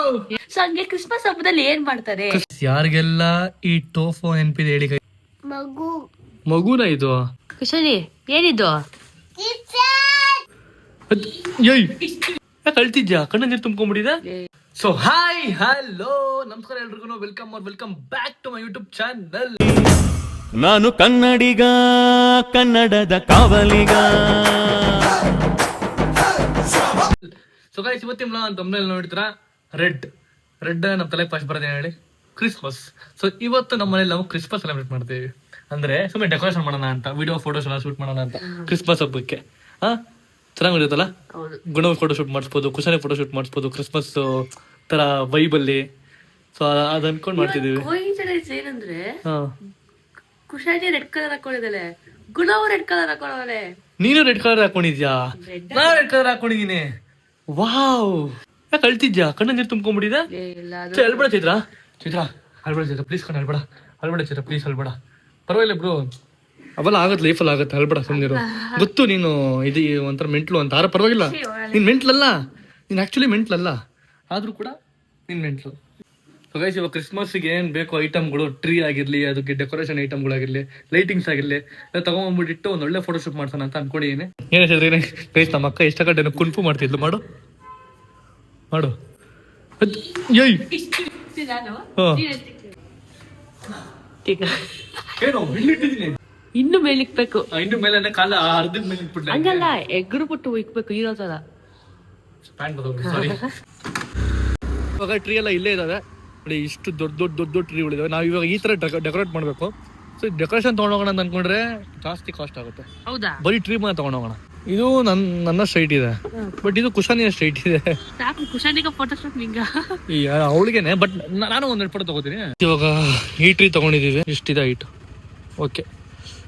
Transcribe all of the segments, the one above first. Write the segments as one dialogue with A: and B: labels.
A: So ಹಂಗೆ Christmas ಹಬ್ಬದಲ್ಲಿ ಏನ್ ಮಾಡ್ತಾರೆ?
B: ಯಾರಿಗೆಲ್ಲ ಈ ಟೋಫೋ ನೆನಪಿದೆ ಹೇಳಿ? ಮಗುನ ಇದು
A: ಕುಶಾಲಿ ಏನಿದು?
B: ಕಳ್ತಿದ್ಯಾ ಕಣ್ಣ ನೀರು ತುಂಬ್ಕೊಂಡ್ಬಿಟ್ಟಿದೆ. ಸೊ ಹಾಯ್ ಹಲೋ ನಮಸ್ಕಾರ ಎಲ್ರಿಗೂ, welcome back to my YouTube channel.
C: ನಾನು ಕನ್ನಡಿಗ, ಕನ್ನಡದ ಕಾವಲಿಗ.
B: ಸೊ ಗೈಸ್ ಇವತ್ತಿನ ತಮ್ಮನೇಲಿ ನೋಡ್ತೀರಾ, ರೆಡ್ ನಮ್ಮ ತಲೆ ಫಸ್ಟ್ ಬರೋದೇ ಹೇಳಿ ಕ್ರಿಸ್ಮಸ್. ಸೊ ಇವತ್ತು ನಮ್ಮ ಮನೇಲಿ ನಾವು ಕ್ರಿಸ್ಮಸ್ ಸೆಲೆಬ್ರೇಟ್ ಮಾಡ್ತೀವಿ. ಅಂದ್ರೆ ಸುಮ್ಮನೆ ಡೆಕೋರೇಷನ್ ಮಾಡೋಣ ಅಂತ, ವಿಡಿಯೋ ಫೋಟೋಸ್ ಎಲ್ಲ ಶೂಟ್ ಮಾಡೋಣ ಅಂತ ಕ್ರಿಸ್ಮಸ್ ಹಬ್ಬಕ್ಕೆ. ಚೆನ್ನಾಗಿರುತ್ತಲ್ಲ, ಗುಣ ಫೋಟೋ ಶೂಟ್ ಮಾಡಿಸ್ಬೋದು, ಕುಶಾಲಿ ಫೋಟೋ ಶೂಟ್ ಮಾಡಿಸ್ಬೋದು ಕ್ರಿಸ್ಮಸ್ ತರ ವೈಬಲ್ಲಿ. ಸೊ ಅದ್ ಅನ್ಕೊಂಡ್ ಮಾಡ್ತಿದೀವಿ.
A: ಏನಂದ್ರೆ ಕುಶಾಲಿ ರೆಡ್ ಕಲರ್ ಹಾಕೊಂಡಿದ್ದಾಳೆ, ಗುಣವು ರೆಡ್ ಕಲರ್ ಹಾಕೊಳ್ಳೋಳೆ.
B: ನೀನು ರೆಡ್ ಕಲರ್ ಹಾಕೊಂಡಿದ್ಯಾ? ನಾನು ರೆಡ್ ಕಲರ್ ಹಾಕೊಂಡಿದೀನಿ. ವಾವ್, ಯಾಕೆ ಅಳ್ತಿದ್ಯಾ? ಕಣ್ಣ ನೀರು ತುಂಬ್ಕೊಂಡ್ಬಿಟ್ಟಿದೆ. ಅಲ್ಬೇಡ ಚೈತ್ರ ಅಲ್ಬೇಡ ಪ್ಲೀಸ್, ಕಣ್ಣ ಅಲ್ಬೇಡ ಚೈತ್ರ ಪ್ಲೀಸ್ ಅಲ್ಬೇಡ. ಪರವಾಗಿಲ್ಲ ಬ್ರೋ, ಅವೆಲ್ಲ ಆಗತ್ತೆ, ಲೈಫಲ್ಲಿ ಆಗತ್ತೆ, ಅಲ್ಬೇಡ ಸುಮ್ಮನಿರು. ಗೊತ್ತು ನೀನು ಇದು ಒಂಥರ ಮೆಂಟ್ಲು ಅಂತ. ಆರ ಪರವಾಗಿಲ್ಲ, ನೀನ್ ಮೆಂಟ್ಲಲ್ಲ, ನೀನ್ ಆಕ್ಚುಲಿ ಮೆಂಟ್ಲಲ್ಲ, ಆದ್ರೂ ಕೂಡ ನೀನ್ ಮೆಂಟ್ಲು. ಸೊ ಗೈಸ್ ಇವಾಗ ಕ್ರಿಸ್ಮಸ್ಗೆ ಏನ್ ಬೇಕು ಐಟಮ್ಗಳು, ಟ್ರೀ ಆಗಿರ್ಲಿ, ಅದಕ್ಕೆ ಡೆಕೋರೇಷನ್ ಐಟಮ್ಗಳಾಗಿರ್ಲಿ, ಲೈಟಿಂಗ್ಸ್ ಆಗಿರ್ಲಿ ಎಲ್ಲ ತಗೊಂಡ್ಬಿಟ್ಟು ಒಂದ್ ಒಳ್ಳೆ ಫೋಟೋ ಶೂಟ್ ಮಾಡ್ತಾನ ಅಂತ ಅನ್ಕೊಂಡಿದ್ದೀನಿ. ಏನ್ ಹೇಳ್ತಿದ್ರಿ ಗೈಸ್? ನಮ್ಮ ಅಕ್ಕ ಇಷ್ಟ ಕಡೆ ಕುನ್ಫು ಮಾಡ್ತಿದ್ಲು. ಮಾಡು
A: ಇನ್ನು ಮೇಲೆ ಇಕ್ಬೇಕು,
B: ಇನ್ನು ಮೇಲೆ ಕಾಲ ಅರ್ಧದ ಮೇಲೆ ಇಟ್ಬಿಟ್ಲೆ.
A: ಹಂಗಲ್ಲ, ಎಗ್ರು ಬಿಟ್ಟು ಇಕ್ಬೇಕು ಹೀರೋ ತರ.
B: ಇವಾಗ ಟ್ರೀ ಎಲ್ಲ ಇಲ್ಲೇ ಇದಾವೆ ನೋಡಿ, ಇಷ್ಟು ದೊಡ್ಡ ಟ್ರೀಗಳಿದಾವೆ. ನಾವು ಇವಾಗ ಈ ತರ ಡೆಕೋರೇಟ್ ಮಾಡ್ಬೇಕು. ಸೊ ಡೆಕೋರೇಷನ್ ತಗೊಂಡೋಗೋಣ ಅಂತ ಅನ್ಕೊಂಡ್ರೆ ಜಾಸ್ತಿ ಕಾಸ್ಟ್ ಆಗುತ್ತೆ.
A: ಹೌದಾ?
B: ಬರೀ ಟ್ರೀ ಮಾತ್ರ ತಗೊಂಡೋಗೋಣ. ಇದು ನನ್ನ ಸ್ಟ್ರೈಟ್ ಇದೆ, ಬಟ್ ಇದು ಕುಶಾನಿಯ ಸ್ಟ್ರೈಟ್ ಇದೆ. ಅವಳಿಗೆನೆ, ಬಟ್ ನಾನು ಒಂದೆರಡು ಫೋಟೋ ತಗೋತೀನಿ. ಇವಾಗ ಈ ಟ್ರೀ ತಗೊಂಡಿದೀವಿ, ಇಷ್ಟಿದೆ ಹೈಟ್. ಓಕೆ,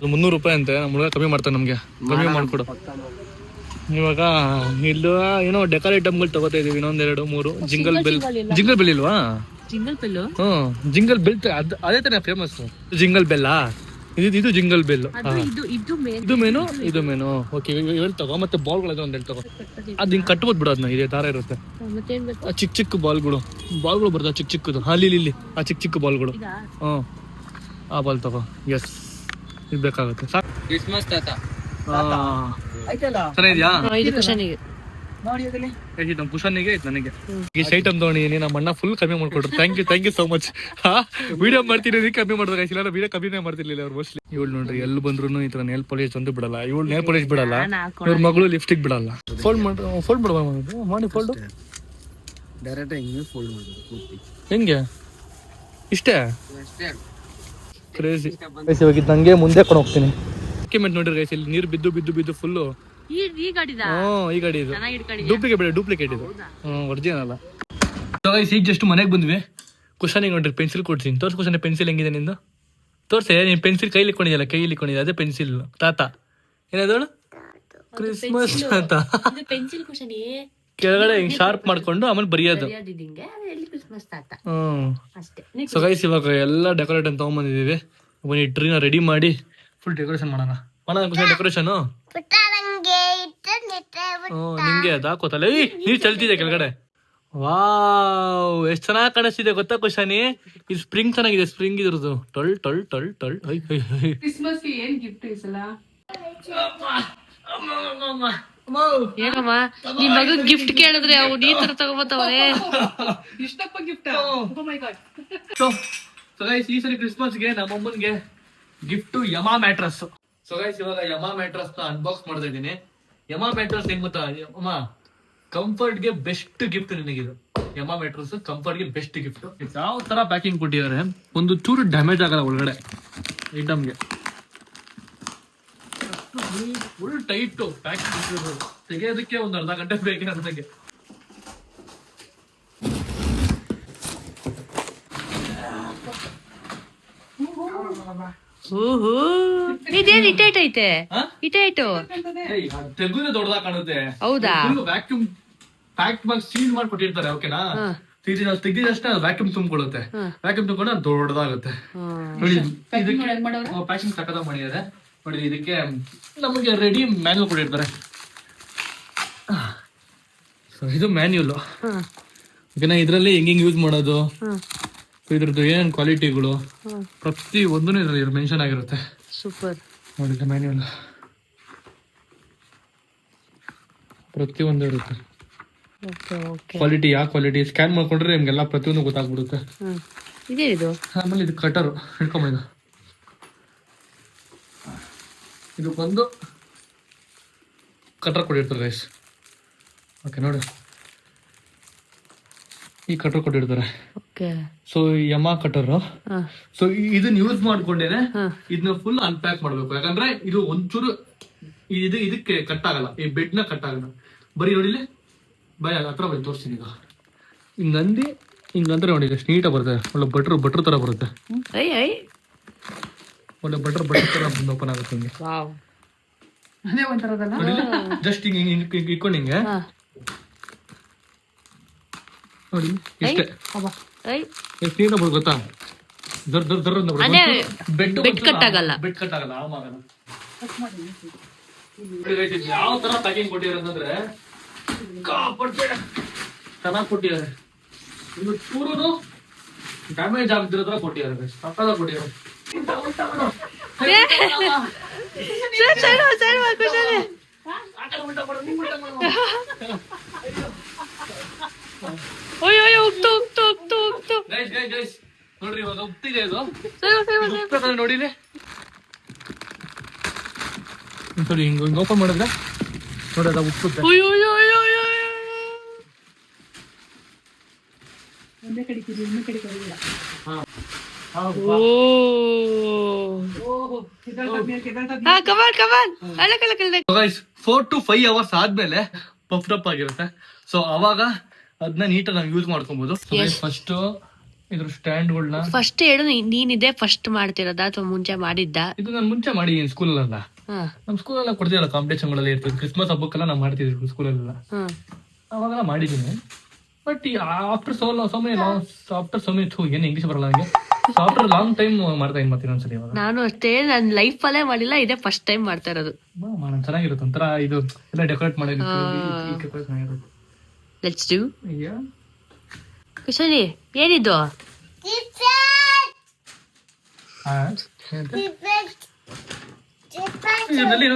B: 300 ರೂಪಾಯಿ ಅಂತೆ. ನಮ್ಮ ಹುಡುಗ ಕಮ್ಮಿ ಮಾಡ್ತಾನೆ, ನಮ್ಗೆ ಕಮ್ಮಿ ಮಾಡ್ಕೊಡು. ಇವಾಗ ಇಲ್ಲೂ ಏನೋ ಡೆಕೋರ್ ಐಟಮ್ಗಳು ತಗೋತಾ ಇದೀವಿ, ಇನ್ನೊಂದ್ 2 3. ಜಿಂಗಲ್ ಬೆಲ್ ಇಲ್ವಾ? ಜಿಂಗಲ್ ಬೆಲ್ ಅದೇ ತಾನೇ ಫೇಮಸ್. ಜಿಂಗಲ್ ಬೆಲ್ಲಾ? ಇದು ಜಿಂಗಲ್ ಬೆಲ್. ಇದು ಮೇನು. ಓಕೆ, ಇವೆಲ್ಲ ತಗೋ. ಮತ್ತೆ ಬಾಲ್ಗಳು ಒಂದೆರಡು ತಗೋ. ಅದ್ ಹಿಂಗ್ ಕಟ್ಬೋದು ಬಿಡು, ಅದನ್ನ ಇದೇ ದಾರ ಇರುತ್ತೆ. ಚಿಕ್ಕ ಬಾಲ್ಗಳು ಬರ್ತವೆ, ಚಿಕ್ಕದು. ಇಲ್ಲಿ ಆ ಚಿಕ್ಕ ಬಾಲ್ಗಳು. ಆ ಬಾಲ್ ತಗೋ. ಎಸ್, ಇದು ಬೇಕಾಗುತ್ತೆ. ಕ್ರಿಸ್ಮಸ್ ತಾತ ಚೆನ್ನಾಗಿದ್ಯಾ? ನಮ್ ಕುಶಾನಿಗೆ ನನಗೆ ಇಷ್ಟು ಐಟಮ್ ತಗೊಂಡಿದ್ದೀನಿ. ನಮ್ಮ ಅಣ್ಣ ಫುಲ್ ಕಮ್ಮಿ ಮಾಡ್ಕೊಟ್ರು. Thank you so much. Video ಮಾಡ್ತೀನಿ, ಕಮ್ಮಿ ಮಾಡ್ಬೇಕು. ಇಲ್ಲ ವಿಡಿಯೋ ಕಮ್ಮಿನೇ ಮಾಡ್ತಿರ್ಲಿಲ್ಲ ಅವ್ರು ಮೋಸ್ಟ್ಲಿ. ಇವಳು ನೋಡ್ರಿ, ಎಲ್ಲಿ ಬಂದ್ರು ಈ ತರ ನೇಲ್ ಪಾಲಿಶ್ ಒಂದು ಬಿಡಲ್ಲ. ಇವಳು ನೇಲ್ ಪಾಲಿಶ್ ಬಿಡಲ್ಲ, ಇವ್ರ ಮಗಳು ಲಿಪ್ಸ್ಟಿಕ್ ಬಿಡಲ್ಲ. ಫೋಲ್ಡ್ ಮಾಡಿ ಫೋಲ್ಡ್ ಡೈರೆಕ್ಟ್ ಹೆಂಗೆ? ಇಷ್ಟೇ ಕ್ರೇಜಿ. ಇವಾಗ ನಂಗೆ ಮುಂದೆ ಕೊಂಡು ಹೋಗ್ತೀನಿ. ಡಾಕ್ಯುಮೆಂಟ್ ನೋಡ್ರಿ ಗೈಸ್, ಇಲ್ಲಿ ನೀರು ಬಿದ್ದು ಫುಲ್ಲು. ಈ ಗಾಡಿ ಇದು ಡೂಪ್ಲಿಕೇಟ್ ಇದು, ಒರಿಜಿನಲ್ ಅಲ್ಲ. ಈಗ ಜಸ್ಟ್ ಮನೆಗೆ ಬಂದ್ವಿ. ಕುಶಾನಿಗೆ ನೋಡ್ರಿ ಪೆನ್ಸಿಲ್ ಕೊಡ್ತೀನಿ. ತೋರ್ಸ್ ಕುಶಾನಿ, ಪೆನ್ಸಿಲ್ ಹೆಂಗಿದೆ ನಿಂದು? ತೋರ್ಸೆ. ನೀನ್ ಪೆನ್ಸಿಲ್ ಕೈಲಿ ಇಟ್ಕೊಂಡಿದ್ಯಲ್ಲ, ಅದೇ ಪೆನ್ಸಿಲ್ ತಾತ. ಏನದು? ಕ್ರಿಸ್ಮಸ್ ತಾತ. ಕೆಳಗಡೆ ಹಿಂಗ್ ಶಾರ್ಪ್ ಮಾಡ್ಕೊಂಡು ಆಮೇಲೆ ಬರೆಯೋದು. ಸೊ ಗೈಸ್ ಇವಾಗ ಎಲ್ಲ ಡೆಕೋರೇಟ್ ಅಂತ ತಗೊಂಡ್ಬಂದಿದೀವಿ. ಈ ಟ್ರೀನ ರೆಡಿ ಮಾಡಿ ಫುಲ್ ಡೆಕೋರೇಷನ್ ಮಾಡೋಣ. ಡೆಕೋರೇಷನ್ ನಿಂಗೆ ಅದು ಹಾಕೋತಲ್ಲ. ನೀರ್ ಚಲ್ತಿದೆ ಕೆಳಗಡೆ. ವಾವ್, ಎಷ್ಟ್ ಚೆನ್ನಾಗಿ ಕಾಣಿಸ್ತಿದೆ ಗೊತ್ತಾ ಕುಶಾನಿ? ಇದು ಸ್ಪ್ರಿಂಗ್ ಚೆನ್ನಾಗಿದೆ, ಸ್ಪ್ರಿಂಗ್ ಇದ್ರದ್ದು. ಟೊಳ್
A: ಏನಮ್ಮ ನಿಮ್ ಮಗ ಗಿಫ್ಟ್ ಕೇಳಿದ್ರೆ ಅವ್ನು ಈ ತರ ತಗೋಬತ್ತವನೇ.
B: ಇಷ್ಟಪ್ಪ ಗಿಫ್ಟ್. ಸೊ ಗೈಸ್ ಈ ಸರಿ ಕ್ರಿಸ್ಮಸ್ಗೆ ನಮ್ಮಮ್ಮನ್ಗೆ ಗಿಫ್ಟ್ ಯಮಾ ಮ್ಯಾಟ್ರಸ್. ಸೊ ಗೈಸ್ ಇವಾಗ ಯಮಾ ಮ್ಯಾಟ್ರಸ್ ನ ಅನ್ಬಾಕ್ಸ್ ಮಾಡ್ತಾ ಇದ್ದೀನಿ. ಯಮಾ ಮ್ಯಾಟ್ರಸ್ ಹೆಂಗ್ ಗೊತ್ತಾ ಅಮ್ಮ? ಕಂಫರ್ಟ್ ಗೆ ಬೆಸ್ಟ್ ಗಿಫ್ಟ್ ನಿನಗಿದು. ಯಮಾ ಮ್ಯಾಟ್ರಸ್ ಕಂಫರ್ಟ್ ಗೆ ಬೆಸ್ಟ್ ಗಿಫ್ಟ್. ಯಾವ ತರ ಪ್ಯಾಕಿಂಗ್ ಕೊಟ್ಟಿದ್ದಾರೆ, ಒಂದು ಚೂರು ಡ್ಯಾಮೇಜ್ ಆಗಲ್ಲ ಒಳಗಡೆ ಐಟಮ್ಗೆ. ಫುಲ್ ಟೈಟ್ ಪ್ಯಾಕಿಂಗ್, ತೆಗೆಯೋದಕ್ಕೆ ಒಂದು ಅರ್ಧ ಗಂಟೆ ಬೇಕೇ ನನಗೆ.
A: ಇದೇನ್ ಇಟೈಟ್ ಐತೆ? ಇಟೈಟು
B: ತೆಗುನೇ ದೊಡ್ಡದಾಗ ಕಾಣುತ್ತೆ.
A: ಹೌದಾ?
B: ವ್ಯಾಕ್ಯೂಮ್ ಪ್ಯಾಕ್ ಮಾಡಿ ಸೀಲ್ ಮಾಡಿ ಕೊಟ್ಟಿರ್ತಾರೆ. ಓಕೆನಾ? ತೆಗಿದಷ್ಟೇ ವ್ಯಾಕ್ಯೂಮ್ ತುಂಬಿಕೊಳ್ಳುತ್ತೆ. ವ್ಯಾಕ್ಯೂಮ್ ತುಂಬಿಕೊಂಡು ದೊಡ್ಡದಾಗುತ್ತೆ ನೋಡಿ. ಪ್ಯಾಕಿಂಗ್ ಸಕ್ಕತ್ತಾಗಿ ಮಾಡಿದ್ದಾರೆ ನೋಡಿ. ಇದಕ್ಕೆ ನಮಗೆ ರೆಡಿ ಮ್ಯಾನ್ಯಲ್ ಕೊಟ್ಟಿರ್ತಾರೆ. ಇದು ಮ್ಯಾನ್ಯುಲ್. ಓಕೆನಾ. ಇದರಲ್ಲಿ ಹೆಂಗೆ ಯೂಸ್ ಮಾಡೋದು,
A: ಹ್ಮ್
B: ಇದ್ರದ್ದು ಏನೇನು ಕ್ವಾಲಿಟಿಗಳು
A: ಹ್ಮ್
B: ಪ್ರತಿ ಒಂದೂ ಇದರಲ್ಲಿ ಮೆನ್ಷನ್ ಆಗಿರುತ್ತೆ.
A: ಸೂಪರ್.
B: ನೋಡಿ ಮ್ಯಾನ್ಯುವಲ್ ಪ್ರತಿಯೊಂದು ಇರುತ್ತೆ.
A: Okay okay.
B: ಕ್ವಾಲಿಟಿ ಯಾವ ಕ್ವಾಲಿಟಿ ಸ್ಕ್ಯಾನ್ ಮಾಡ್ಕೊಂಡ್ರೆ ನಿಮ್ಗೆಲ್ಲ ಪ್ರತಿಯೊಂದು ಗೊತ್ತಾಗ್ಬಿಡುತ್ತೆ.
A: ಹ್ಮ್ ಇದೇ ಇದು.
B: ಆಮೇಲೆ ಇದು ಕಟರು ಹಿಡ್ಕೊಂಬ, ಇದು ಬಂದು ಕಟರ್ ಕೊಟ್ಟಿರ್ತಾರೆ ಗೈಸ್. ಓಕೆ ನೋಡಿ, ಈ ಕಟರ್ ಕೊಟ್ಟಿರ್ತಾರೆ.
A: ಓಕೆ.
B: So ಯಮಾ cutter.
A: ಹಾ
B: ಸೊ ಇದನ್ನ ಯೂಸ್ ಮಾಡ್ಕೊಂಡೇನೆ
A: ಹಾ
B: ಇದನ್ನ ಫುಲ್ ಅನ್ಪ್ಯಾಕ್ ಮಾಡ್ಬೇಕು. ಯಾಕಂದ್ರೆ ಇದು ಒಂಚೂರು ಇದಕ್ಕೆ ಕಟ್ ಆಗಲ್ಲ, ಈ ಬೆಡ್ ನ ಕಟ್ ಆಗಲ್ಲ. ಬರೀ ನೋಡಿಲಿ ಭಯ ಹತ್ರ ಬರೀ ತೋರಿಸ್ತೀನಿ. ಈಗ ಹಿಂಗಂದು ಹಿಂಗಂದ್ರೆ ನೋಡಿ ಎಷ್ಟು ನೀಟಾಗಿ ಬರುತ್ತೆ. ಒಳ್ಳೆ ಬಟ್ರ್ ತರ ಬರುತ್ತೆ.
A: ಐ ಐ
B: ಒಳ್ಳೆ ಬಟ್ರ್ ತರ ಓಪನ್ ಆಗುತ್ತೆ ಹಿಂಗೆ.
A: ವಾವ್.
D: ಅದೇ ಒಂಥರದಲ್ಲ.
B: ಜಸ್ಟ್ ಹಿಂಗೆ ಇಟ್ಕೊಂಡು ಹಿಂಗೆ
A: ಹಾ
B: ನೋಡಿ ಇಷ್ಟೇ.
A: ಐ
B: ಎಷ್ಟು ನೀಟಾಗಿ ಬರುತ್ತೆ ಗೊತ್ತಾ.
A: ಅದೇ ಬೆಡ್ ಕಟ್ ಆಗಲ್ಲ.
B: ಬೆಡ್ ಕಟ್ ಆಗಲ್ಲ, ಆಗಲ್ಲ. ಯಾವ ತರ ಪ್ಯಾಕಿಂಗ್ ಕೊಟ್ಟಿರೋದಂದ್ರೆ ಚೆನ್ನಾಗಿ ಕೊಟ್ಟಿದ್ದಾರೆ. ಇನ್ನು ಚೂರು ಡ್ಯಾಮೇಜ್ ಆಗ್ತಿರೋ ತರ ಕೊಟ್ಟಿದ್ದಾರೆ. ಸಕ್ಕದಾಗ ಕೊಟ್ಟಿದ್ದಾರೆ. ನೋಡ್ರಿ ಇವಾಗ ಉಪ್ತಿದೆ ಇದು. ನೋಡಿಲಿ ಸರಿ ಹಿಂಗ ಓಪನ್ ಮಾಡಿದ್ರೆ ನೋಡಿ ಅದು ಉಪ್ಪುತ್ತೆ.
D: ಒಂದೇ ಕಡೆ ಕಿರಿ, ಇನ್ನೊಂದ್ ಕಡೆ ಕರಿಲ್ಲ.
B: ಗೈಸ್ 4 to 5 hours ಆದ್ಮೇಲೆ ಪಫ್ಡ್ ಅಪ್ ಆಗಿರುತ್ತೆ. ಸೊ ಅವಾಗ ಅದನ್ನ ನೀಟಾಗಿ ನಾವು ಯೂಸ್ ಮಾಡ್ಕೊಬಹುದು. ಫಸ್ಟ್ ಇದ್ರ ಸ್ಟ್ಯಾಂಡ್ಗಳನ್ನ
A: ಫಸ್ಟ್ ಹೇಳು, ನೀನಿದೆ ಫಸ್ಟ್ ಮಾಡ್ತಿರೋದಾ ಅಥವಾ ಮುಂಚೆ ಮಾಡಿದ್ದ?
B: ಇದು ನಾನು ಮುಂಚೆ ಮಾಡಿದೀನಿ ಸ್ಕೂಲಲ್ಲ. ನಮ್ ಸ್ಕೂಲೆಲ್ಲ ಕೊಡ್ತೀವಲ್ಲ ಕಾಂಪಿಟೇಷನ್ಗಳೆಲ್ಲ ಇರ್ತದೆ. ಕ್ರಿಸ್ಮಸ್ ಹಬ್ಬಕ್ಕೆಲ್ಲ ನಾವು ಮಾಡ್ತಿದ್ವಿ ಸ್ಕೂಲಲ್ಲೆಲ್ಲ, ಅವಾಗೆಲ್ಲ ಮಾಡಿದೀನಿ. ಬಟ್ ಆಫ್ಟರ್ ಏನು ಇಂಗ್ಲಿಷ್ ಬರಲ್ಲ ನನಗೆ. ಆಫ್ಟರ್ ಲಾಂಗ್ ಟೈಮ್ ಮಾಡ್ತಾ ಮಾಡ್ತೀನಿ ಒಂದ್ಸರಿ. ಇವಾಗ
A: ನಾನು ಅಷ್ಟೇ, ನನ್ನ ಲೈಫ್ ಅಲ್ಲೇ ಮಾಡಿಲ್ಲ, ಇದೇ ಫಸ್ಟ್ ಟೈಮ್ ಮಾಡ್ತಾ ಇರೋದು.
B: ಚೆನ್ನಾಗಿರುತ್ತೆ ಒಂಥರ. ಇದು ಎಲ್ಲ ಡೆಕೋರೇಟ್ ಮಾಡಿರುತ್ತೆ.
A: Let's do. ಕುಶಲಿ ಏನಿದು?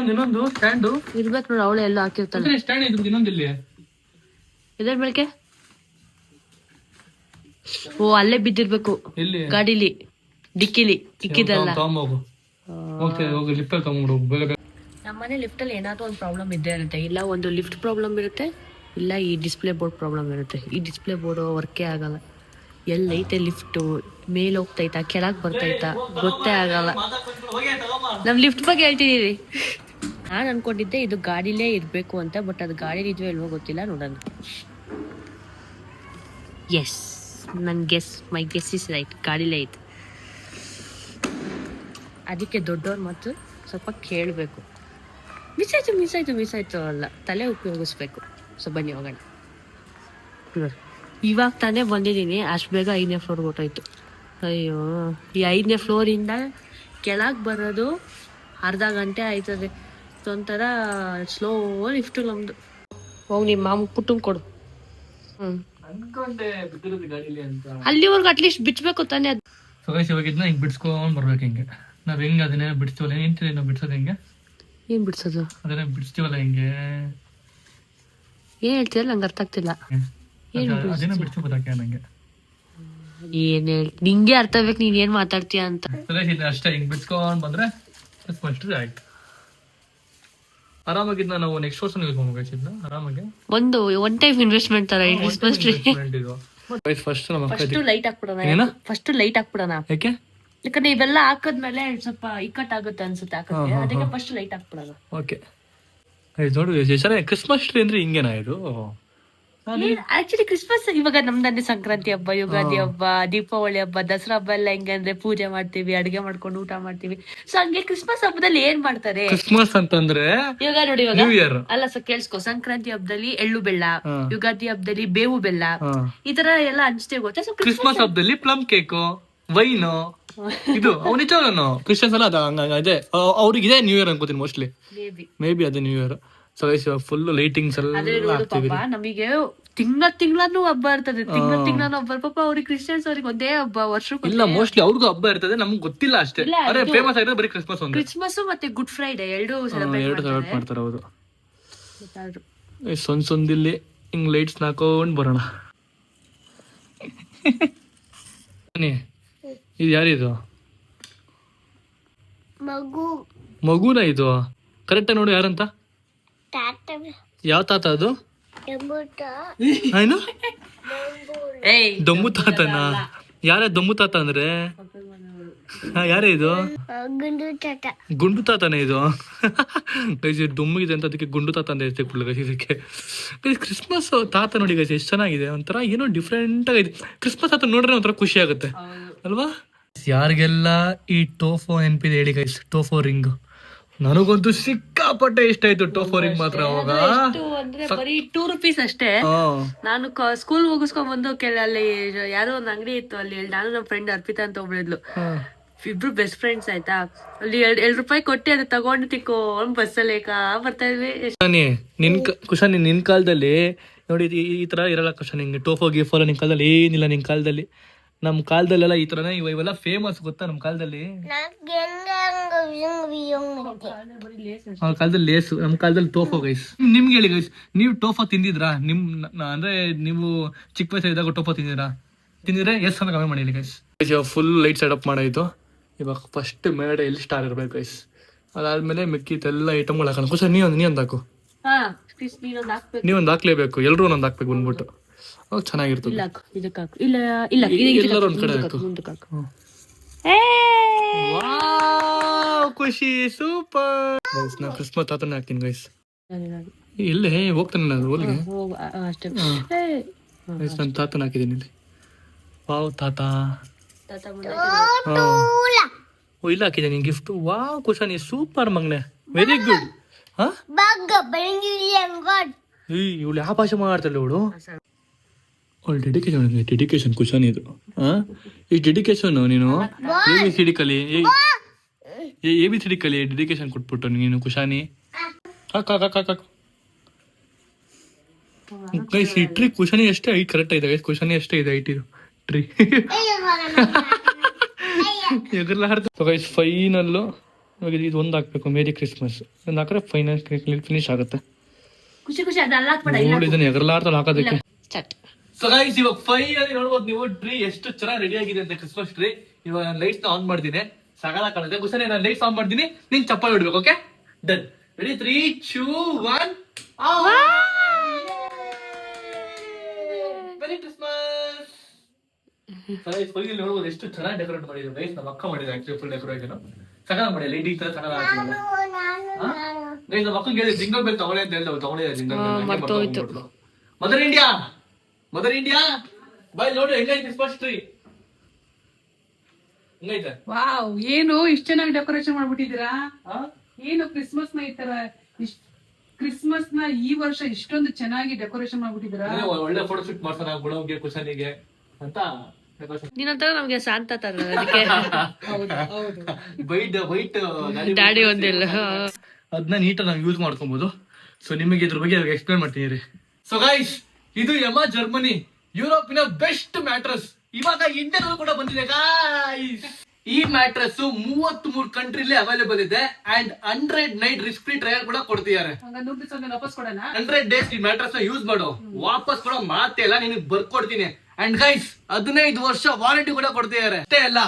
B: ಇನ್ನೊಂದು ಸ್ಟ್ಯಾಂಡ್
A: ಇರ್ಬೇಕು ನೋಡಿ, ಅವಳೆ ಎಲ್ಲ ಹಾಕಿರ್ತಾಳೆ.
B: ಸ್ಟ್ಯಾಂಡ್ ಇದ್ರದ್ದು ಇನ್ನೊಂದು ಇಲ್ಲಿ
A: ಇದ್ರ ಬೆಳಕೆ. ಓ ಅಲ್ಲೇ ಬಿದ್ದಿರ್ಬೇಕು
B: ಎಲ್ಲಿ?
A: ಗಾಡಿಲಿ ಡಿಕ್ಕಿಲಿ ಇಕ್ಕಿದಲ್ಲ.
B: ತಗೊಂಬೋಗು, ಹೋಗಿ ಲಿಫ್ಟ್ ಅಲ್ಲಿ ತಗೊಂಡ್ಬಿಡು ಬೇಗ.
A: ನಮ್ಮನೆ ಲಿಫ್ಟ್ ಅಲ್ಲಿ ಏನಾದ್ರು ಒಂದು ಪ್ರಾಬ್ಲಮ್ ಇದ್ದೇ ಇರುತ್ತೆ. ಇಲ್ಲ ಒಂದು ಲಿಫ್ಟ್ ಪ್ರಾಬ್ಲಮ್ ಇರುತ್ತೆ, ಇಲ್ಲ ಈ ಡಿಸ್ಪ್ಲೇ ಬೋರ್ಡ್ ಪ್ರಾಬ್ಲಮ್ ಇರುತ್ತೆ. ಈ ಡಿಸ್ಪ್ಲೇ ಬೋರ್ಡ್ ವರ್ಕೇ ಆಗಲ್ಲ. ಎಲ್ಲೈತೆ ಲಿಫ್ಟು, ಮೇಲೆ ಹೋಗ್ತೈತಾ ಕೆಳಗೆ ಬರ್ತೈತಾ ಗೊತ್ತೇ ಆಗಲ್ಲ. ನಮ್ ಲಿಫ್ಟ್ ಬಗ್ಗೆ ಹೇಳ್ತಿದೀವಿ. ನಾನು ಅನ್ಕೊಂಡಿದ್ದೆ ಇದು ಗಾಡಿಲೇ ಇರ್ಬೇಕು ಅಂತ, ಬಟ್ ಅದು ಗಾಡಿಲಿ ಇದ್ವೋ ಇಲ್ವೋ ಗೊತ್ತಿಲ್ಲ, ನೋಡೋಣ. Yes, my guess is right, ಗಾಡಿಲೇ ಐತೆ. ಅದಕ್ಕೆ ದೊಡ್ಡವ್ರ ಮತ್ತು ಸ್ವಲ್ಪ ಕೇಳಬೇಕು. ಮಿಸ್ ಆಯ್ತು ಅಲ್ಲ, ತಲೆ ಉಪಯೋಗಿಸ್ಬೇಕು. ಸೊ ಬನ್ನಿ ಹೋಗೋಣ. ಇವಾಗ ತಾನೇ ಬಂದಿದ್ದೀನಿ, ಅಷ್ಟು ಬೇಗ 5ನೇ ಫ್ಲೋರ್ಗೆ ಹೊಟ್ಟೋಯ್ತು. ಅಯ್ಯೋ, ಈ 5ನೇ ಫ್ಲೋರಿಂದ ಕೆಳಗೆ ಬರೋದು ಅರ್ಧ ಗಂಟೆ ಆಯ್ತದೆ. ಒಂಥರ ಸ್ಲೋ ಲಿಫ್ಟ್ ನಮ್ದು. ಹೋಗಿ ನಿಮ್ಮ ಮಾಮ ಪುಟ್ಟಂಗೆ ಕೊಡು. ಅಲ್ಲಿವರೆಗೂ ಅಟ್ಲೀಸ್ಟ್ ಬಿಚ್ಚಬೇಕು ತಾನೇ. ಅದು
B: ಇವಾಗ ಇದನ್ನ ಹಿಂಗೆ ಬಿಡ್ಸ್ಕೊಂಡ್ ಬರ್ಬೇಕು. ಹಿಂಗೆ ನಾವ್ ಹೆಂಗೆ ಅದನ್ನೇ ಬಿಡಿಸ್ತೀವಲ್ಲ, ಏನ್ತಿದೆ ನಾವು ಬಿಡ್ಸೋದು ಹೆಂಗೆ?
A: ಏನ್ ಬಿಡ್ಸೋದು?
B: ಅದನ್ನೇ ಬಿಡಿಸ್ತೀವಲ್ಲ ಹಿಂಗೆ.
A: ಏನ್ ಹೇಳ್ತೀರಲ್ಲ, ನಂಗೆ ಅರ್ಥ ಆಗ್ತಿಲ್ಲ.
B: ಅದನ್ನ ಬಿಡಿಸ್ಬೋದಾಕೆ ನಂಗೆ
A: ಏನ್ ನಿಂಗೆ ಅರ್ಥ ಆಗ್ಬೇಕು, ನೀನ್ ಏನ್ ಮಾತಾಡ್ತೀಯ ಅಂತ.
B: ಅಷ್ಟೇ, ಹಿಂಗ್ ಬಿಡ್ಸ್ಕೊಂಡ್ ಬಂದ್ರೆ ಆಯ್ತು. ಆರಾಮಾಗಿದ್ನ ನಾವು ನೆಕ್ಸ್ಟ್ ವರ್ಷ ಯೂಸ್ ಮಾಡ್ಬೇಕಿದ್ನ ಆರಾಮಾಗಿ.
A: ಒಂದು ಒನ್ ಟೈಮ್ ಇನ್ವೆಸ್ಟ್ಮೆಂಟ್ ತರ
B: ಫಸ್ಟ್
A: ಲೈಟ್ ಹಾಕ್ಬಿಡೋಣ. ಫಸ್ಟ್ ಲೈಟ್ ಹಾಕ್ಬಿಡೋಣ.
B: ಯಾಕೆ?
A: ಯಾಕಂದ್ರೆ ಇವೆಲ್ಲ ಹಾಕದ್ಮೇಲೆ ಸ್ವಲ್ಪ ಇಕ್ಕಟ್ ಆಗುತ್ತೆ ಅನ್ಸುತ್ತೆ ಹಾಕಕ್ಕೆ. ಅದಕ್ಕೆ ಫಸ್ಟ್ ಲೈಟ್ ಹಾಕ್ಬಿಡೋಣ.
B: ಓಕೆ. ನೋಡು ಕ್ರಿಸ್ಮಸ್ ಟ್ರೀ ಅಂದ್ರೆ ಹಿಂಗೇನಾ ಇದು?
A: ಆಕ್ಚುಲಿ ಕ್ರಿಸ್ಮಸ್ ಇವಾಗ ನಮ್ದಂದ್ರೆ ಸಂಕ್ರಾಂತಿ ಹಬ್ಬ, ಯುಗಾದಿ ಹಬ್ಬ, ದೀಪಾವಳಿ ಹಬ್ಬ, ದಸರಾ ಹಬ್ಬ ಎಲ್ಲ ಹೆಂಗೆ ಅಂದ್ರೆ ಪೂಜೆ ಮಾಡ್ತೀವಿ, ಅಡಿಗೆ ಮಾಡ್ಕೊಂಡು ಊಟ ಮಾಡ್ತೀವಿ. ಸೊ ಹಂಗೆ ಕ್ರಿಸ್ಮಸ್ ಹಬ್ಬದಲ್ಲಿ ಏನ್ ಮಾಡ್ತಾರೆ?
B: ಕ್ರಿಸ್ಮಸ್ ಅಂತಂದ್ರೆ
A: ಇವಾಗ ನೋಡಿ,
B: ನ್ಯೂ ಇಯರ್
A: ಅಲ್ಲ ಸರ್ ಕೇಳಿಸ್ಕೊ. ಸಂಕ್ರಾಂತಿ ಹಬ್ಬದಲ್ಲಿ ಎಳ್ಳು ಬೆಲ್ಲ, ಯುಗಾದಿ ಹಬ್ಬದಲ್ಲಿ ಬೇವು ಬೆಲ್ಲ, ಈ ತರ ಎಲ್ಲ ಹಂಚ್ತೇವೆ ಗೊತ್ತಾ. ಸೊ
B: ಕ್ರಿಸ್ಮಸ್ ಹಬ್ಬದಲ್ಲಿ ಪ್ಲಮ್ ಕೇಕು, ವೈನು, ಇದು ನಿಜವೂ ಕ್ರಿಶ್ಚಿಯನ್ಸ್ ಎಲ್ಲ ಅದೇ ಅವ್ರಿಗೆ ಇದೆ ನ್ಯೂ ಇಯರ್ ಅನ್ಕೋತೀನಿ ಮೋಸ್ಟ್ಲಿ. ಮೇ ಬಿ ಅದೇ new year. So full lightings ಎಲ್ಲ
A: ಪಾಪ ನಮಗೆ ತಿಂಗ್ಳಾನು ಹಬ್ಬ ಇರ್ತದೆ, ತಿಂಗ್ಳಾನು ಹಬ್ಬ. ಪಾಪ ಅವ್ರಿಗೆ ಕ್ರಿಶ್ಚಿಯನ್ಸ್ ಅವ್ರಿಗೆ ಒಂದೇ ಹಬ್ಬ ವರ್ಷಕ್ಕೆ.
B: ಇಲ್ಲ ಮೋಸ್ಟ್ಲಿ ಅವ್ರಿಗೂ ಹಬ್ಬ ಇರ್ತದೆ, ನಮ್ಗೆ ಗೊತ್ತಿಲ್ಲ ಅಷ್ಟೇ.
A: ಇಲ್ಲ,
B: ಅರೆ
A: ಇದು-
B: ಫೇಮಸ್ ಆಗಿರೋದು ಬರೀ ಕ್ರಿಸ್ಮಸ್ ಒಂದು,
A: ಕ್ರಿಸ್ಮಸ್ ಮತ್ತೆ ಗುಡ್ ಫ್ರೈಡೆ ಎರಡು
B: ಎರಡು
A: ಸೆಲೆಬ್ರೇಟ್
B: ಸೆಲೆಬ್ರೇಟ್ ಮಾಡ್ತಾರೆ. ಹೌದು,
A: ಮಾಡ್ತಾರೆ.
B: ಸೊಂದಿಲ್ಲಿ ಹಿಂಗ್ ಲೈಟ್ಸ್ ಹಾಕೊಂಡ್ ಬರೋಣ. ಇದು ಯಾರಿದು? ಮಗುನ ಇದು? ಕರೆಕ್ಟ್ ನೋಡು ಯಾರಂತ. ಯಾವ ತಾತ ಅದು? ಏನು ದಮ್ಮು ತಾತನ? ಯಾರ ದಮ್ಮು ತಾತ ಅಂದ್ರೆ? ಯಾರೇ ಇದು? ಗುಂಡು ತಾತನೇ ಇದು. ದುಮ್ಮಿದೆ ಅಂತ ಅದಕ್ಕೆ ಗುಂಡು ತಾತ ಅಂತ ಹೇಳ್ತಿಬಿಡ್ಲ ಇದಕ್ಕೆ. ಕ್ರಿಸ್ಮಸ್ ತಾತ ನೋಡಿ ಗೈಸ್ ಎಷ್ಟು ಚೆನ್ನಾಗಿದೆ, ಒಂಥರ ಏನೋ ಡಿಫ್ರೆಂಟ್ ಆಗೈತೆ. ಕ್ರಿಸ್ಮಸ್ ತಾತ ನೋಡ್ರೆ ಒಂಥರ ಖುಷಿ ಆಗುತ್ತೆ ಅಲ್ವಾ? ಯಾರಿಗೆಲ್ಲ ಈ ಟೋಫೋ ನೆನಪಿದೆ ಹೇಳಿ ಗೈಸ್? ಟೋಫೋ ರಿಂಗ್ ನನಗಂತೂ ಸಿಕ್ಕಾಪಟ್ಟೆ ಇಷ್ಟ ಆಯ್ತು. ಟೋಫೋ ರಿಂಗ್ ಮಾತ್ರ ಅವಾಗ
A: ಅಂದ್ರೆ ಬರೀ ₹2 ಅಷ್ಟೇ. ನಾನು ಸ್ಕೂಲ್ ಮುಗಿಸ್ಕೊಂಡ್ ಬಂದು ಅಲ್ಲಿ ಯಾರೋ ಒಂದ್ ಅಂಗಡಿ ಇತ್ತು, ಅಲ್ಲಿ ನಾನು ನಮ್ಮ ಫ್ರೆಂಡ್ ಅರ್ಪಿತಾ ಅಂತ ಒಬ್ಳಿದ್ಲು, ಇಬ್ರು ಬೆಸ್ಟ್ ಫ್ರೆಂಡ್ಸ್ ಆಯ್ತಾ. ಅಲ್ಲಿ ₹2 ಕೊಟ್ಟು ಅದು ತಗೊಂಡು ತಿಕ್ಕೊಂಡ್ ಬಸ್ಸಲ್ಲಿ ಬರ್ತಾ ಇದ್ವಿ.
B: ಕುಶಾನಿ ನಿನ್ ಕಾಲದಲ್ಲಿ ನೋಡಿ ಈ ತರ ಇರಲ್ಲ ಕುಶಾನಿ. ನಿಂಗೆ ಟೋಫೋ ಗಿಫೋ ನಿನ್ ಕಾಲದಲ್ಲಿ ಏನಿಲ್ಲ. ನಿನ್ ಕಾಲದಲ್ಲಿ, ನಮ್ ಕಾಲದಲ್ಲೆಲ್ಲ ಈ ತರನೇ ಇವೆಲ್ಲ ಫೇಮಸ್ ಗೊತ್ತಾ? ನಮ್ ಕಾಲದಲ್ಲಿ ಲೇಸು, ನಮ್ ಕಾಲದಲ್ಲಿ ಟೋಫೋ ಗೈಸ್. ನಿಮ್ಗೆ ಹೇಳಿ ಗೈಸ್, ನೀವು ಟೋಫೋ ತಿಂದಿದ್ರಾ? ಅಂದ್ರೆ ನೀವು ಚಿಕ್ಕ ವಯಸ್ಸಿದ್ದಾಗ ಟೋಫೋ ತಿಂದಿದ್ರೆ ಎಸ್ ಅಂತ ಕಮ್ಮಿ ಮಾಡಿ ಗೈಸ್. ಫುಲ್ ಲೈಟ್ ಸೆಟಪ್ ಮಾಡಾಯ್ತು. ಇವಾಗ ಫಸ್ಟ್ ಮೇಡೆ ಎಲ್ಲಿ ಸ್ಟಾರ್ ಇರ್ಬೇಕು ಗೈಸ್. ಅದಾದ್ಮೇಲೆ ಮಿಕ್ಕಿತೆಲ್ಲ ಐಟಮ್ಗಳು ಹಾಕೋಣ. ಕುಶ ನೀವೊಂದು ಹಾಕು, ನೀವೊಂದು ಹಾಕ್ಲೇಬೇಕು, ಎಲ್ರು ಒಂದೊಂದು ಹಾಕ್ಬೇಕು ಬಂದ್ಬಿಟ್ಟು. ಅವಾಗ ಚೆನ್ನಾಗಿರ್ತದೆ. ಎಲ್ಲರೂ ಒಂದ್ ಕಡೆ ಹಾಕು. ಖುಷಿ ಸೂಪರ್ ಗೈಸ್. ನಾ ಕ್ರಿಸ್ಮಸ್ ತಾತನೇ ಹಾಕ್ತೀನಿ ಗೈಸ್. ಇಲ್ಲೇ ಹೋಗ್ತಾನಲ್ಲ ಅದು ಹೋಲ್ಗೆ ಗೈಸ್. ನಾನು ತಾತನ ಹಾಕಿದ್ದೀನಿ ಇಲ್ಲಿ. ವಾವ್ ತಾತ. ಓ ಇಲ್ಲ ಹಾಕಿದ್ದೀನಿ gift. Wow ಕುಶಾನಿ super ಮಗ್ನೆ, very good. ಇವಳು ಯಾವ ಭಾಷೆ ಮಾಡ್ತಾಳೆ ಇವಳು? ಅವಳು ಡೆಡಿಕೇಶನ್ ಕುಶಾನಿ ಇದು. ಈ ಡೆಡಿಕೇಶನ್ ನೀನು ABCD ಕಲಿ, ABCD ಕಲಿ, ಡೆಡಿಕೇಶನ್ ಕೊಟ್ಬಿಟ್ಟು ನೀನು ಕುಶಾನಿ. ಗೈಸ್ ಈ ಟ್ರೀ ಕುಶಾನಿ ಎಷ್ಟೇ ಐಟ್ ಕರೆಕ್ಟ್ ಇದೆ ಗೈಸ್. ಕುಶಾನಿ ಎಷ್ಟೇ ಇದೆ ಐಟ್ ಇದು ಟ್ರೀ. ಗೈಸ್ ಫೈನಲ್ ಇದು ಒಂದು ಹಾಕ್ಬೇಕು. ಮೇರಿ ಕ್ರಿಸ್ಮಸ್ ಒಂದು ಹಾಕಿದ್ರೆ ಫೈನಲ್ ಫಿನಿಶ್ ಆಗುತ್ತೆ. ಇದನ್ನ ಎಗರ್ಲಾರ್ದಲ್ಲಿ ಹಾಕೋದಕ್ಕೆ. ಸೊ ಗೈಸ್ ಇವಾಗ ಫೈನಲ್ ನೋಡ್ಬೋದು ನೀವು ಟ್ರೀ ಎಷ್ಟು ಚೆನ್ನಾಗಿ ರೆಡಿ ಆಗಿದೆ ಅಂತ. Christmas tree. ಇವಾಗ ನಾನು ಲೈಟ್ಸ್ ಆನ್ ಮಾಡ್ತೀನಿ, ಸಗಲ ಕಾಣುತ್ತೆ. ಕುಶಾನಿ ನಾನು ಲೈಟ್ಸ್ ಆನ್ ಮಾಡ್ತೀನಿ, ನೀನ್ ಚಪ್ಪಾಳೆ ಹೊಡ್ಬೇಕು. Okay done. Ready 3, 2, 1. Merry Christmas. Final ನೋಡ್ಬೋದು ಎಷ್ಟು ಚೆನ್ನಾಗಿ ಡೆಕೋರೇಟ್ ಮಾಡಿದ್ರು ಗೈಸ್. ನಮ್ಮ ಅಕ್ಕ ಮಾಡಿದ್ರು ಆಕ್ಚುಲಿ ಫುಲ್ ಡೆಕೋರೇಷನ್ ಸಗಲ ಮಾಡಿ. ಲೈಟ್ ಈ ತರ ಸಗಲ ಹಾಕಿದ್ರು ಗೈಸ್. ನಮ್ಮ ಅಕ್ಕಂಗೆ ಹೇಳಿ ಜಿಂಗಲ್ ಬೆಲ್ ತಗೊಳ್ಳಿ ಅಂತ ಹೇಳ್ದವು, ತಗೊಂಡಿದ್ದಾರೆ jingle bell. Mother India by ನೋಡಿ ಹೆಂಗೈತೆ ಕ್ರಿಸ್ಮಸ್ ಟ್ರೀ. ಹೆಂಗೈತೆ?
D: ವಾವ್, ಏನು ಇಷ್ಟ ಚೆನ್ನಾಗಿ ಡೆಕೋರೇಷನ್ ಮಾಡ್ಬಿಟ್ಟಿದ್ದೀರಾ? ಏನು ಕ್ರಿಸ್ಮಸ್ ನ ಈ ತರ ಕ್ರಿಸ್ಮಸ್ ನ ಈ ವರ್ಷ ಇಷ್ಟೊಂದು ಚೆನ್ನಾಗಿ ಡೆಕೋರೇಷನ್ ಮಾಡ್ಬಿಟ್ಟಿದ್ದೀರಾ?
B: ಒಳ್ಳೆ ಫೋಟೋ ಶೂಟ್ ಮಾಡ್ಸೋಣ ಗುಣವ್ಗೆ ಕುಶನಿಗೆ ಅಂತ.
A: ನೀನಂತ ನಮ್ಗೆ ಶಾಂತ ತರ ಅದಕ್ಕೆ
B: ವೈಟ್
A: ಡ್ಯಾಡಿ ಒಂದಿಲ್ಲ.
B: ಅದನ್ನ ನೀಟಾಗಿ ನಾವು ಯೂಸ್ ಮಾಡ್ಕೊಬಹುದು. ಸೊ ನಿಮಗೆ ಇದ್ರ ಬಗ್ಗೆ ಎಕ್ಸ್ಪ್ಲೇನ್ ಮಾಡ್ತೀನಿ ರೀ. ಸೊ ಗೈಸ್ ಇದು ಯಮಾ ಜರ್ಮನಿ, ಯುರೋಪಿನ ಬೆಸ್ಟ್ ಮ್ಯಾಟ್ರಸ್. ಇವಾಗ ಇಂಡಿಯನ್ ಕೂಡ ಬಂದಿದೆ ಗೈಸ್. ಈ ಮ್ಯಾಟ್ರಸ್ 33 ಕಂಟ್ರಿಲಿ ಅವೈಲೇಬಲ್ ಇದೆ and 100 night risk free trial ಕೂಡ ಕೊಡ್ತಿದ್ದಾರೆ. 100 ಡೇಸ್ ಈ ಮ್ಯಾಟ್ರಸ್ ನ ಯೂಸ್ ಮಾಡು, ವಾಪಸ್ ಕೊಡೋ ಮಾತೇ ಇಲ್ಲ, ನಿನಗೆ ಬರ್ಕೊಡ್ತೀನಿ. ಅಂಡ್ ಗೈಸ್ 15 ವರ್ಷ ವಾರಂಟಿ ಕೂಡ ಕೊಡ್ತಿದ್ದಾರೆ. ಅಷ್ಟೇ ಅಲ್ಲ,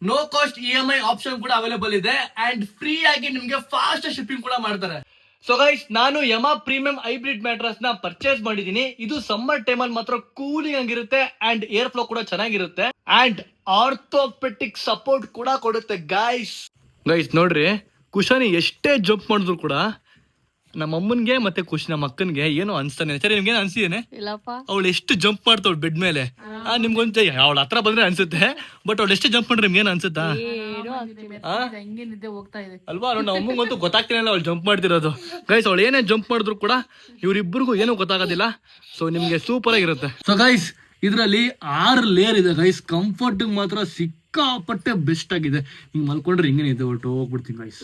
B: ನೋ ಕಾಸ್ಟ್ EMI ಆಪ್ಷನ್ ಕೂಡ ಅವೈಲೇಬಲ್ ಇದೆ ಅಂಡ್ ಫ್ರೀ ಆಗಿ ನಿಮ್ಗೆ ಫಾಸ್ಟ್ ಶಿಪ್ಪಿಂಗ್ ಕೂಡ ಮಾಡ್ತಾರೆ. ಸೊ ಗೈಸ್ ನಾನು ಯಮಾ ಪ್ರೀಮಿಯಂ ಹೈಬ್ರಿಡ್ ಮ್ಯಾಟ್ರಸ್ ನ ಪರ್ಚೇಸ್ ಮಾಡಿದೀನಿ. ಇದು ಸಮ್ಮರ್ ಟೈಮ್ ಅಲ್ಲಿ ಮಾತ್ರ ಕೂಲಿಂಗ್ ಆಗಿರುತ್ತೆ ಅಂಡ್ ಏರ್ ಫ್ಲೋ ಕೂಡ ಚೆನ್ನಾಗಿರುತ್ತೆ ಅಂಡ್ ಆರ್ಥೋಪೆಟಿಕ್ ಸಪೋರ್ಟ್ ಕೂಡ ಕೊಡುತ್ತೆ ಗೈಸ್. ನೋಡ್ರಿ ಕುಶಾನಿ ಎಷ್ಟೇ ಜಂಪ್ ಮಾಡಿದ್ರು ಕೂಡ ನಮ್ಮ ಅಮ್ಮನ್ಗೆ ಮತ್ತೆ ನಮ್ಮ ಅಕ್ಕನ್ಗೆ ಏನೋ ಅನ್ಸ್ತಾನೆ. ಸರಿ ನಿಮ್ಗೇನು ಅನ್ಸಿದೇನೆ? ಅವಳು ಎಷ್ಟು ಜಂಪ್ ಮಾಡ್ತಾವಳು ಬೆಡ್ ಮೇಲೆ, ನಿಮ್ಗೊಂದು ಅವಳ ಹತ್ರ ಬಂದ್ರೆ ಅನ್ಸುತ್ತೆ, ಬಟ್ ಅವಳು ಎಷ್ಟು ಜಂಪ್ ಮಾಡ್ರೆ ನಿಮ್ಗೇನು ಅನ್ಸುತ್ತಾ ಅಲ್ವಾ? ನಮ್ಮ ಅಮ್ಮಂಗಂತೂ ಗೊತ್ತಾಗ್ತಿರಲ್ಲ ಅವಳು ಜಂಪ್ ಮಾಡ್ತಿರೋದು ಗೈಸ್. ಅವಳು ಏನೇ ಜಂಪ್ ಮಾಡಿದ್ರು ಕೂಡ ಇವ್ರಿಬ್ಬರಿಗೂ ಏನೂ ಗೊತ್ತಾಗೋದಿಲ್ಲ. ಸೊ ನಿಮ್ಗೆ ಸೂಪರ್ ಆಗಿರುತ್ತೆ. ಸೊ ಗೈಸ್ ಇದರಲ್ಲಿ 6 ಲೇಯರ್ ಇದೆ ಗೈಸ್. ಕಂಫರ್ಟ್ ಮಾತ್ರ ಸಿಕ್ಕಾಪಟ್ಟೆ ಬೆಸ್ಟ್ ಆಗಿದೆ. ಹಿಂಗ್ ಮಲ್ಕೊಂಡ್ರೆ ಹಿಂಗೇನೆ ಇದೆ ಒಟ್ಟು ಹೋಗ್ಬಿಡ್ತೀನಿ ಗೈಸ್.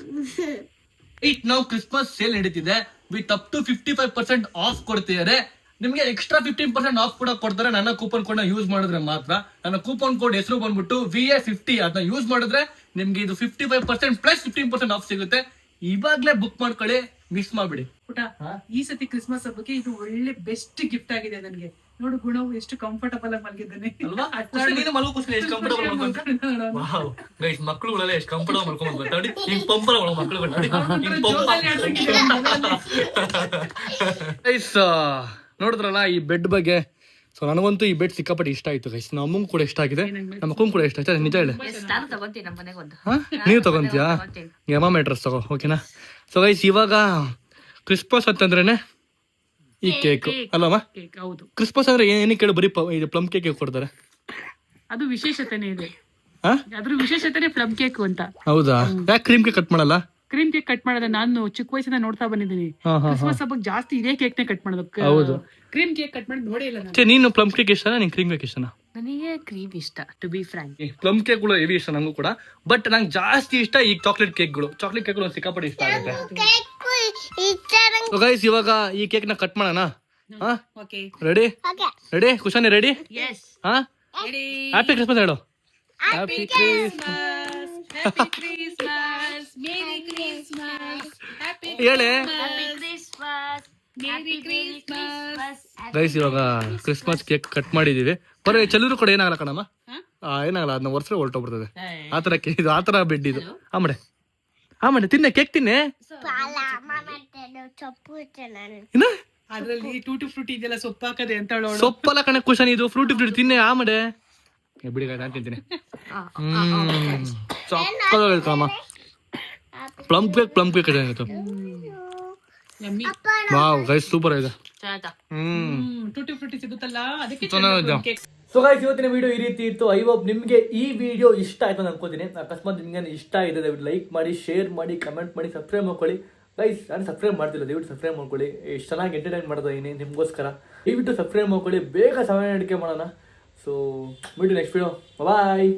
B: ನಾವು ಕ್ರಿಸ್ಮಸ್ ಸೇಲ್ ನಡೀತಿದೆ ವಿತ್ ಅಪ್ ಟು 55% ಆಫ್ ಕೊಡ್ತಿದ್ದಾರೆ ನಿಮಗೆ ಎಕ್ಸ್ಟ್ರಾ 15% ಆಫ್ ಕೂಡ ಕೊಡ್ತಾರೆ ನನ್ನ ಕೂಪನ್ ಕೋಡ್ ಯೂಸ್ ಮಾಡಿದ್ರೆ ಮಾತ್ರ. ನನ್ನ ಕೂಪನ್ ಕೋಡ್ ಹೆಸರು ಬಂದ್ಬಿಟ್ಟು VA50. ಅದನ್ನ ಯೂಸ್ ಮಾಡಿದ್ರೆ ನಿಮ್ಗೆ ಇದು 55% ಪ್ಲಸ್ 15% ಆಫ್ ಸಿಗುತ್ತೆ. ಇವಾಗ್ಲೇ ಬುಕ್ ಮಾಡ್ಕೊಳ್ಳಿ, ಮಿಸ್ ಮಾಡ್ಬಿಡಿ.
D: ಪುಟ ಈ ಸತಿ ಕ್ರಿಸ್ಮಸ್ ಹಬ್ಬಕ್ಕೆ ಇದು ಒಳ್ಳೆ ಬೆಸ್ಟ್ ಗಿಫ್ಟ್ ಆಗಿದೆ ನನಗೆ. ನೋಡು ಗುಣವು ಎಷ್ಟು ಕಂಫರ್ಟಬಲ್ ಆಗಿ ಮಲಗಿದ್ದಾನೆ
B: ಅಲ್ವಾ? ನೀನು ಮಲಗು ಖುಷಿ, ಎಷ್ಟು ಕಂಫರ್ಟಬಲ್ ವಾವ್ ಗೈಸ್, ಮಕ್ಕಳುಗಳೆಲ್ಲ ಎಷ್ಟು ಕಂಫರ್ಟಬಲ್ ಮಾಡ್ಕೊಂಡು ಬರ್ತಾರೆ. ಹಿಂಗ್ ಪಂಪರ ಮಕ್ಕಳು ಗೈಸ್ ನೋಡಿದ್ರಲ್ಲ ಈ ಬೆಡ್ ಬಗ್ಗೆ. ಸೊ ನನಗಂತೂ ಈ ಬೆಡ್ ಸಿಕ್ಕಾಪಟ್ಟೆ ಇಷ್ಟ ಆಯ್ತು ಗೈಸ್. ನಮ್ಮ ಅಮ್ಮಂಗೂ ಕೂಡ ಇಷ್ಟ ಆಗಿದೆ, ನಮ್ಮ ಅಕ್ಕಂಗೂ ಕೂಡ ಇಷ್ಟ ಆಯ್ತು. ನಿಜ ಹೇಳಿ,
A: ನಾನು ತಗೊಂತೀನಿ ನಮ್ಮ ಮನೆಗೆ ಒಂದು.
B: ನೀವು ತಗೊಂತೀಯಾ? ಎಮ್ಮ ಮ್ಯಾಟ್ರಸ್ ತಗೋ, ಓಕೆನಾ? ಸೊ ಗೈಸ್ ಇವಾಗ ಕ್ರಿಸ್ಮಸ್ ಅಂತಂದ್ರೇನೆ ಈ ಕೇಕ್ ಅಲ್ಲಮ್ಮ?
D: ಹೌದು,
B: ಕ್ರಿಸ್ಮಸ್ ಅಂದ್ರೆ ಏನಕ್ಕೆ ಕೇಳಿ ಬರೀ ಇದು ಪ್ಲಮ್ ಕೇಕ್ ಕೊಡ್ತಾರೆ.
D: ಅದು ವಿಶೇಷತೆನೇ ಇದೆ.
B: ಹಾ,
D: ಅದ್ರ ವಿಶೇಷತೆನೇ ಪ್ಲಮ್ ಕೇಕ್ ಅಂತ.
B: ಹೌದಾ? ಯಾಕೆ ಕ್ರೀಮ್ ಕೇಕ್ ಕಟ್ ಮಾಡಲ್ಲ?
D: ಕ್ರೀಮ್ ಕೇಕ್ ಕಟ್ ಮಾಡೋದ ನಾನು ಚಿಕ್ಕ ವಯಸ್ಸಿಂದ ನೋಡ್ತಾ ಬಂದಿದ್ದೀನಿ. ಕ್ರಿಸ್ಮಸ್ ಹಬ್ಬಕ್ಕೆ ಜಾಸ್ತಿ ಇದೇ ಕೇಕ್ ನೇ ಕಟ್ ಮಾಡೋದು.
B: ಹೌದು,
D: ಕ್ರೀಮ್ ಕೇಕ್ ಕಟ್ ಮಾಡಿ ನೋಡೇ ಇಲ್ಲ ನಾನು.
B: ನೀನು ಪ್ಲಮ್ ಕೇಕ್ ಇಷ್ಟನಾ, ನೀನ್ ಕ್ರೀಮ್ ಕೇಕ್ ಇಷ್ಟನಾ?
A: ನನಗೆ ಕ್ರೀಮ್ ಇಷ್ಟ, ಟು ಬಿ ಫ್ರಾಂಕ್.
B: ಪ್ಲಮ್ ಕೇಕ್ಗಳು ಹೆವಿ ಇಷ್ಟ ನಂಗೂ ಕೂಡ. ಬಟ್ ನಂಗೆ ಜಾಸ್ತಿ ಇಷ್ಟ ಈ ಚಾಕ್ಲೇಟ್ ಕೇಕ್ಗಳು. ಚಾಕ್ಲೇಟ್ ಕೇಕ್ಗಳು ಸಿಕ್ಕಾಪಟ್ಟೆ ಇಷ್ಟ ಆಗುತ್ತೆ. ಸೊ ಗೈಸ್ ಇವಾಗ ಈ ಕೇಕ್ ನ ಕಟ್ ಮಾಡೋಣ.
A: Okay,
B: ready ready ಕುಶಾನಿ ready?
A: Yes,
B: ಹಾ,
A: ರೆಡಿ.
B: ಹ್ಯಾಪಿ ಕ್ರಿಸ್ಮಸ್ ಹೇಳು. Happy Christmas
D: happy Christmas, merry Christmas, happy
B: ಹೇಳಿ
A: ಕ್ರಿಸ್ಮಸ್, ಮೇರಿ ಕ್ರಿಸ್ಮಸ್.
B: ಗೈಸ್ ಇವಾಗ ಕ್ರಿಸ್ಮಸ್ ಕೇಕ್ ಕಟ್ ಮಾಡಿದೀವಿ. ಬರೀ ಚೆಲ್ಲೂರು ಕಡೆ ಏನಾಗಲ್ಲ ಕಣಮ್ಮ, ಏನಾಗಲ್ಲ, ಅದನ್ನ ವರ್ಷ ಹೊರಟೋಗ್ಬಿಡ್ತದೆ. ಆತರ ಇದು ಆತರ ಬೆಡ್ ಇದು. ಆಮಡೆ ಆಮಡೆ ತಿನ್ನೆ, ಕೇಕ್ ತಿನ್ನೆ. ಇನ್ನ
D: ಅದ್ರಲ್ಲಿ ಟೂಟಿ ಫ್ರೂಟಿ ಇದೆಲ್ಲ ಸೊಪ್ಪು ಹಾಕದೆ ಅಂತ ಹೇಳೋಳು.
B: ಸೊಪ್ಪಲ್ಲ ಕಣೆ ಕುಶನ್, ಇದು ಫ್ರೂಟಿ ಫ್ರೂಟಿ ತಿನ್ನೆ. ಆಮಡೆ ಬಿಡಿ ನಾನು ತಿಂತೀನಿ. ಕಣಮ್ಮ ಪ್ಲಮ್ ಕೇಕ್ ಏನಾಯ್ತು? ವಾವ್ ಗೈಸ್ ಸೂಪರ್ ಆಗಿದೆ.
D: ಟೂಟಿ ಫ್ರೂಟಿ ಸಿಗುತ್ತಲ್ಲ ಅದಕ್ಕೆ.
B: ಸೊ ಗೈಸ್ ಇವತ್ತಿನ ವಿಡಿಯೋ ಈ ರೀತಿ ಇತ್ತು. ಐ ಹೋಪ್ ನಿಮಗೆ ಈ ವಿಡಿಯೋ ಇಷ್ಟ ಆಯ್ತು ಅಂತ ಅನ್ಕೋತೀನಿ. ಅಕಸ್ಮಾತ್ ನಿಮ್ಗೆ ಇಷ್ಟ ಆಗಿದೆ ದಯವಿಟ್ಟು ಲೈಕ್ ಮಾಡಿ, ಶೇರ್ ಮಾಡಿ, ಕಮೆಂಟ್ ಮಾಡಿ, ಸಬ್ಸ್ಕ್ರೈಬ್ ಮಾಡ್ಕೊಳ್ಳಿ. ಗೈಸ್ ನಾನು ಸಬ್ಸ್ಕ್ರೈಬ್ ಮಾಡ್ತಿಲ್ಲ, ದಯವಿಟ್ಟು ಸಬ್ಸ್ಕ್ರೈಬ್ ಮಾಡ್ಕೊಳ್ಳಿ. ಎಷ್ಟು ಚೆನ್ನಾಗಿ ಎಂಟರ್ಟೈನ್ ಮಾಡ್ತಾ ಇದೀನಿ ನಿಮಗೋಸ್ಕರ. ದಯವಿಟ್ಟು ಸಬ್ಸ್ಕ್ರೈಬ್ ಮಾಡ್ಕೊಳ್ಳಿ. ಬೇಗ ಸಮಯ ಅಡಿಕೆ ಮಾಡೋಣ. So meet next video. ಬಾಯ್.